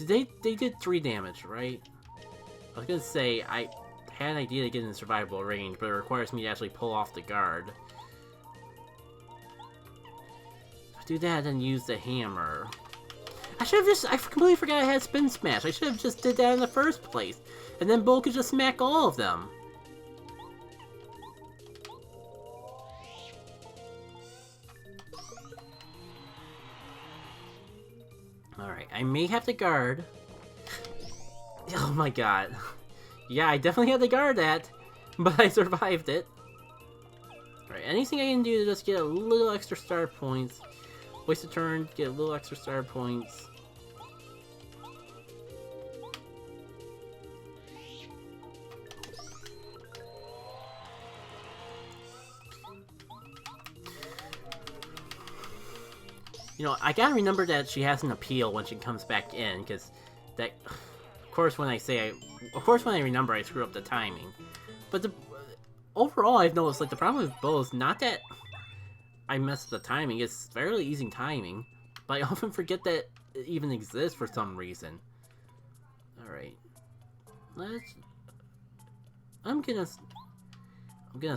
Speaker 1: They did 3 damage, right? I was gonna say, I had an idea to get in survivable range, but it requires me to actually pull off the guard. If I do that, then use the hammer. I completely forgot I had Spin Smash. I should have just did that in the first place. And then Bull could just smack all of them. Alright, I may have to guard. Oh my god. Yeah, I definitely had to guard that, but I survived it. Alright, anything I can do to just get a little extra star points. Waste a turn, get a little extra star points. You know, I gotta remember that she has an appeal when she comes back in, because that... Of course, when I remember, I screw up the timing. But overall, I've noticed, like, the problem with Bo is not that I messed up the timing. It's fairly easy timing, but I often forget that it even exists for some reason. Alright. I'm gonna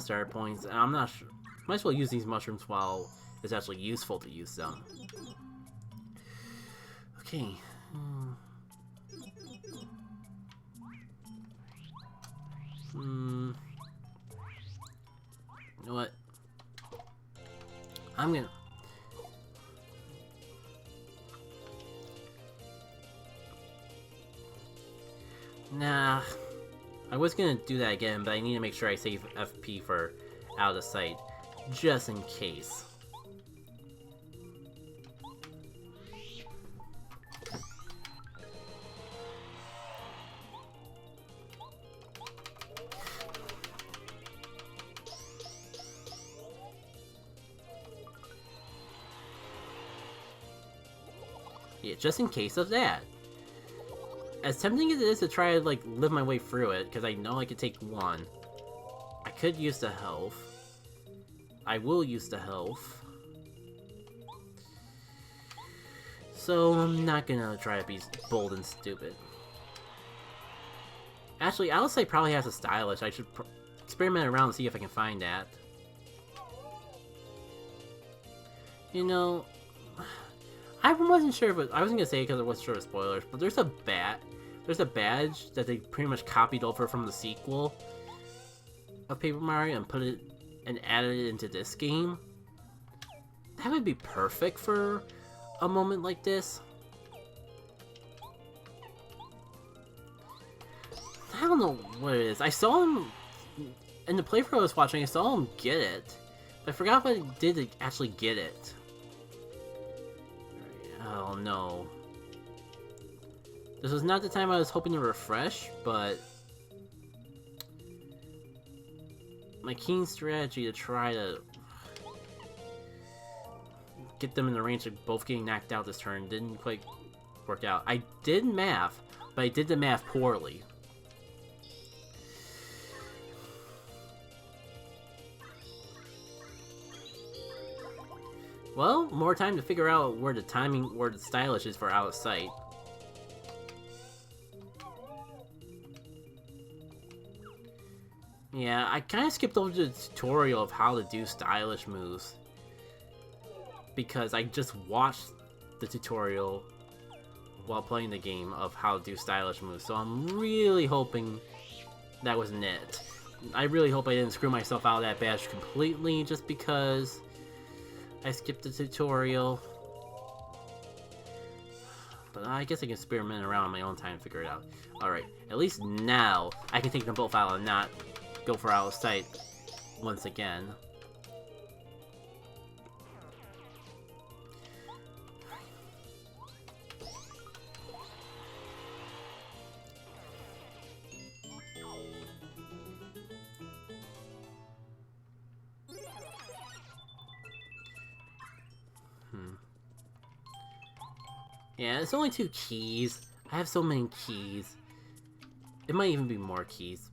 Speaker 1: start points, and I'm not sure. Might as well use these mushrooms while it's actually useful to use them. Okay. You know what? I'm gonna... Nah. I was gonna do that again, but I need to make sure I save FP for out of sight. Just in case. Yeah, just in case of that. As tempting as it is to try to, like, live my way through it, because I know I could take 1. I could use the health. I will use the health. So, I'm not gonna try to be bold and stupid. Actually, Alisai probably has a stylish. I should experiment around and see if I can find that. You know... I wasn't sure, but I wasn't gonna say it because I wasn't sure of spoilers, but there's a badge that they pretty much copied over from the sequel of Paper Mario and put it and added it into this game. That would be perfect for a moment like this. I don't know what it is. I saw him in the playthrough I was watching. I saw him get it, but I forgot what he did to actually get it. Oh no. This was not the time I was hoping to refresh, but my keen strategy to try to get them in the range of both getting knocked out this turn didn't quite work out. I did math, but I did the math poorly. Well, more time to figure out where the stylish is for out of sight. Yeah, I kind of skipped over the tutorial of how to do stylish moves. Because I just watched the tutorial while playing the game of how to do stylish moves. So I'm really hoping that wasn't it. I really hope I didn't screw myself out of that badge completely just because I skipped the tutorial. But I guess I can experiment around on my own time to figure it out. Alright, at least now I can take them both out and not go for out of sight once again. Yeah, it's only 2 keys. I have so many keys. It might even be more keys.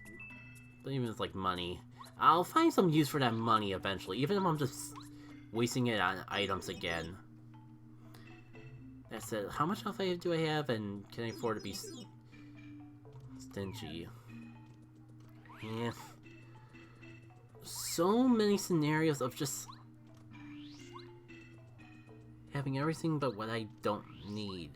Speaker 1: Even if it's like money. I'll find some use for that money eventually, even if I'm just wasting it on items again. That's it. How much health do I have, and can I afford to be stingy? Yeah. So many scenarios of just having everything but what I don't need.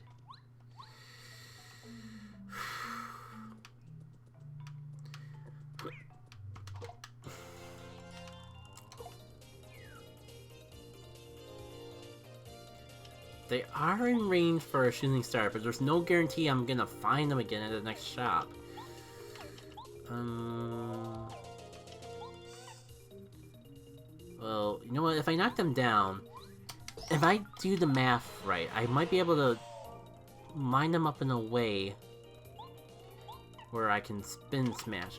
Speaker 1: They are in range for a shooting star, but there's no guarantee I'm gonna find them again at the next shop. Well, you know what? If I knock them down, if I do the math right, I might be able to mine them up in a way where I can spin smash,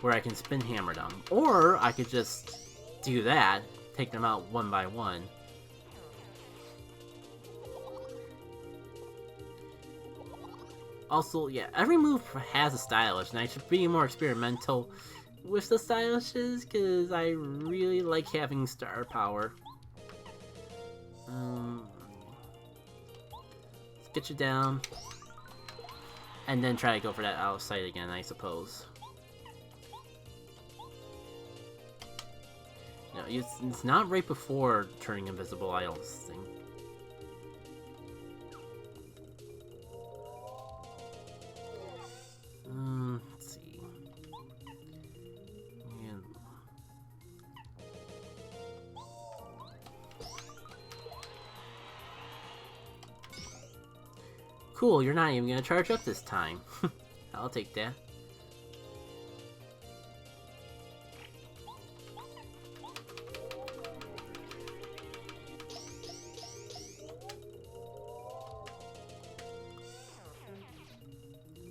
Speaker 1: where I can spin hammer them. Or I could just do that, take them out one by one. Also, yeah, every move has a stylish, and I should be more experimental with the stylishes, because I really like having star power. Let's get you down. And then try to go for that out of sight again, I suppose. No, it's not right before turning invisible, I don't think. Let's see. Yeah. Cool, you're not even gonna charge up this time. I'll take that.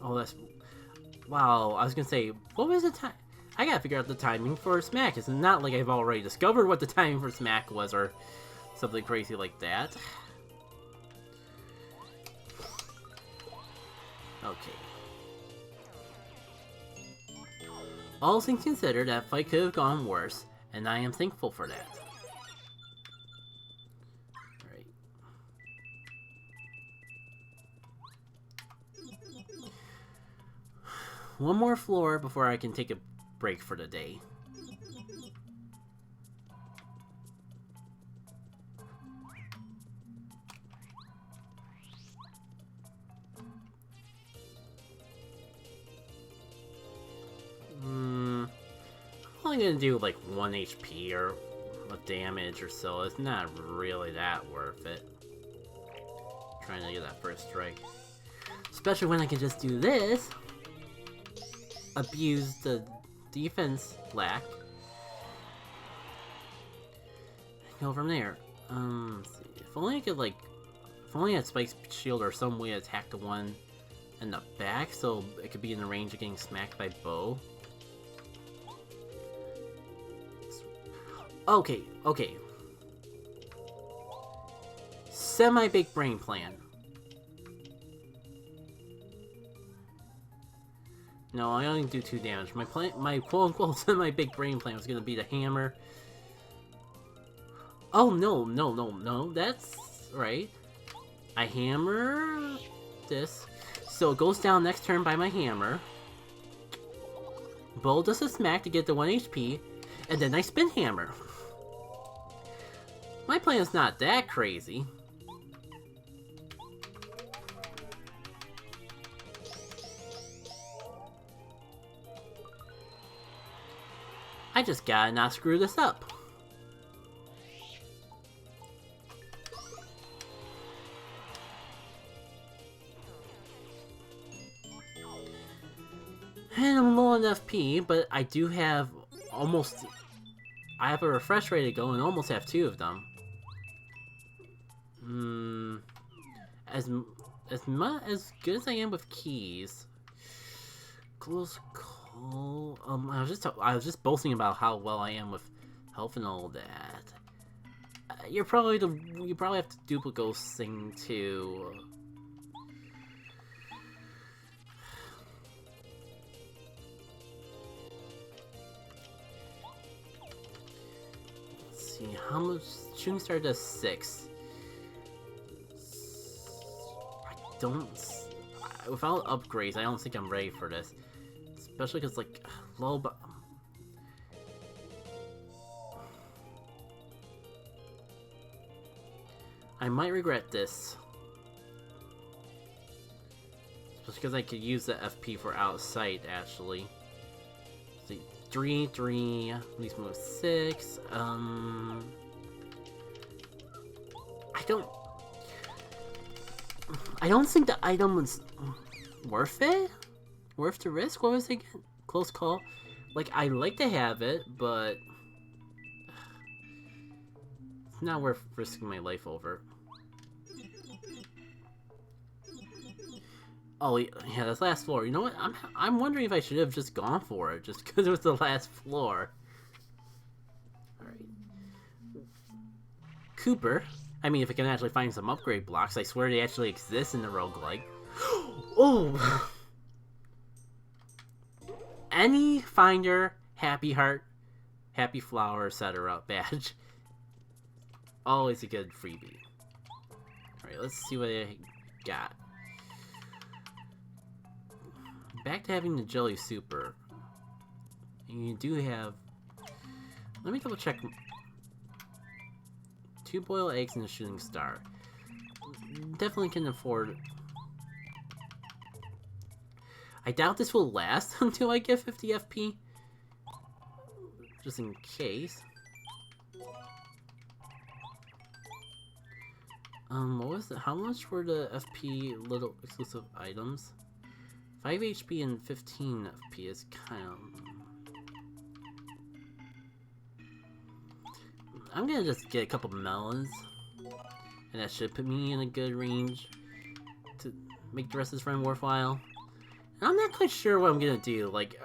Speaker 1: Oh, that's... Wow, I was gonna say, what was the time? I gotta figure out the timing for Smack. It's not like I've already discovered what the timing for Smack was, or something crazy like that. Okay. All things considered, that fight could have gone worse, and I am thankful for that. Alright. One more floor before I can take a break for the day. I'm only gonna do like 1 HP or a damage or so. It's not really that worth it. Trying to get that first strike. Especially when I can just do this. Abuse the defense lack. Go from there. Let's see. If only I could like... If only I had Spike's shield or some way to attack the one in the back so it could be in the range of getting smacked by Bo. Okay, okay. Semi-big brain plan. No, I only do 2 damage. My quote-unquote semi-big brain plan was gonna be the hammer. Oh, no, that's right. I hammer this. So it goes down next turn by my hammer. Bo does a smack to get the 1 HP, and then I spin hammer. My plan's not that crazy. I just gotta not screw this up. And I'm low on FP, but I do have almost... I have a refresh ready to go and almost have 2 of them. As good as I am with keys... Close call... I was just boasting about how well I am with health and all that. You probably have to duplicate Ghost thing too. Let's see how much shooting star does 6. Without upgrades, I don't think I'm ready for this, especially because like low. But I might regret this. Just because I could use the FP for outside, actually. See, 3, 3, at least move 6. I don't think the item was worth it? Worth the risk? What was it again? Close call? Like, I like to have it, but... it's not worth risking my life over. Oh, yeah, this last floor. You know what? I'm wondering if I should have just gone for it, just because it was the last floor. Alright. Cooper. I mean, if I can actually find some upgrade blocks, I swear they actually exist in the roguelike. Oh! Any finder, happy heart, happy flower, etc. badge. Always a good freebie. Alright, let's see what I got. Back to having the jelly super. And you do have... let me double check. 2 boiled eggs and a shooting star. Definitely can afford... I doubt this will last until I get 50 FP. Just in case. What was it? How much were the FP little exclusive items? 5 HP and 15 FP is kind of... I'm gonna just get a couple melons. And that should put me in a good range to make the rest of this run worthwhile. And I'm not quite sure what I'm gonna do. Like,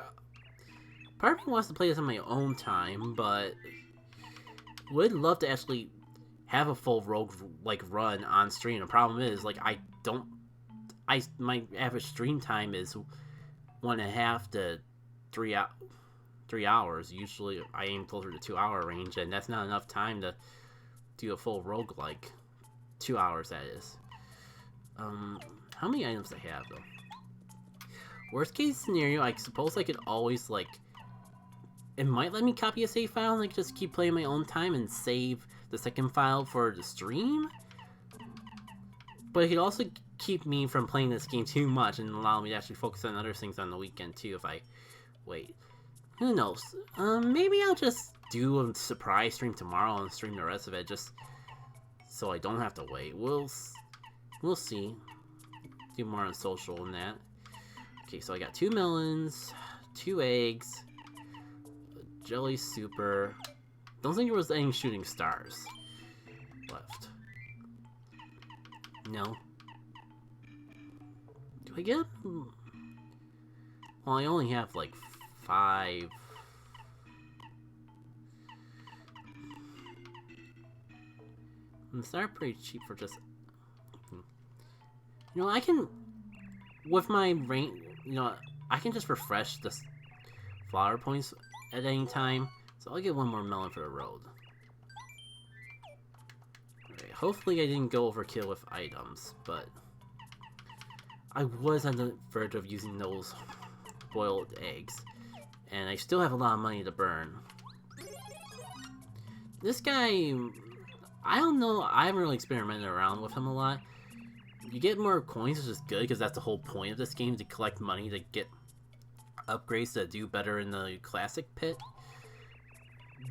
Speaker 1: part of me wants to play this on my own time, but would love to actually have a full rogue like run on stream. The problem is, like, my average stream time is 1.5 to 3 hours. Usually I aim closer to 2-hour range, and that's not enough time to do a full roguelike. 2 hours, that is. How many items do I have, though? Worst case scenario, I suppose I could always, like... it might let me copy a save file and like just keep playing my own time and save the second file for the stream? But it could also keep me from playing this game too much and allow me to actually focus on other things on the weekend too if I wait. Who knows? Maybe I'll just do a surprise stream tomorrow and stream the rest of it just so I don't have to wait. We'll see. Do more on social and that. Okay, so I got 2 melons, 2 eggs, jelly super. Don't think there was any shooting stars left. No. Do I get... well, I only have like 5. And the stars are pretty cheap for just... you know, I can... with my range... you know, I can just refresh the flower points at any time. So I'll get 1 more melon for the road. Alright, hopefully I didn't go overkill with items, but... I was on the verge of using those boiled eggs. And I still have a lot of money to burn. This guy... I don't know, I haven't really experimented around with him a lot. You get more coins, which is good, because that's the whole point of this game, to collect money to get upgrades that do better in the classic pit.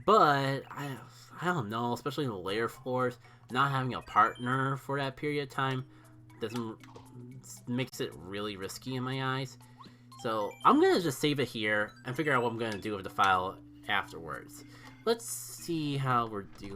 Speaker 1: But, I don't know, especially in the layer floors, not having a partner for that period of time makes it really risky in my eyes. So I'm gonna just save it here and figure out what I'm gonna do with the file afterwards. Let's see how we're doing.